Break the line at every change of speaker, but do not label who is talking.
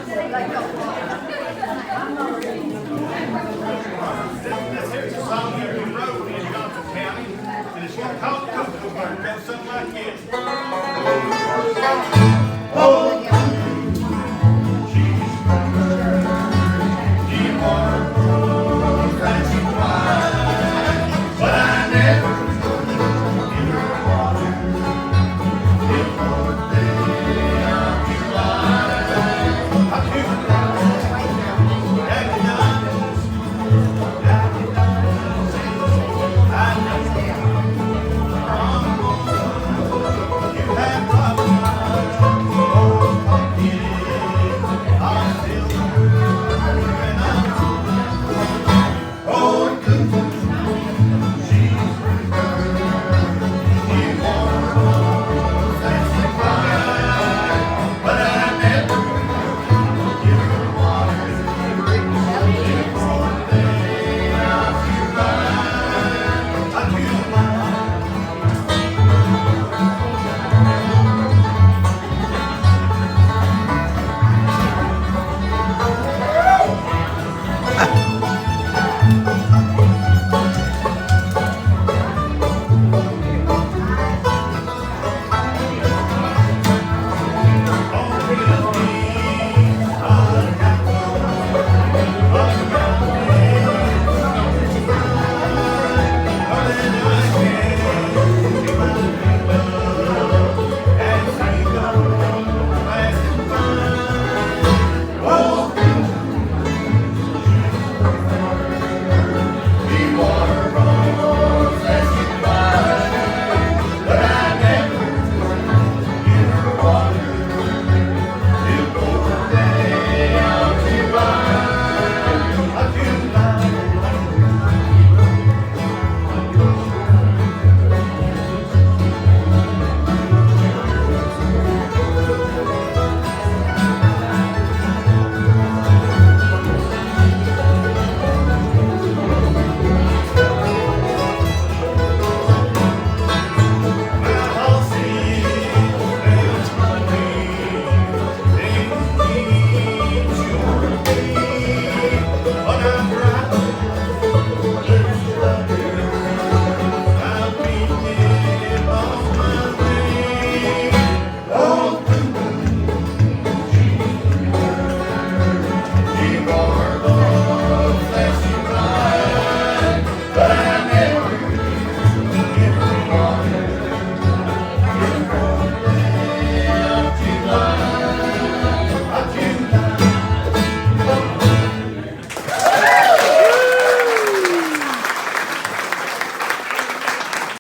This here's a song that we wrote in Johnson County, and it's called Coo Coo Bird. It goes something like this. Oh, she's a bird, deep water, fancy wine, but I never give her water. If one day I'll be blind, I'll keep her oh,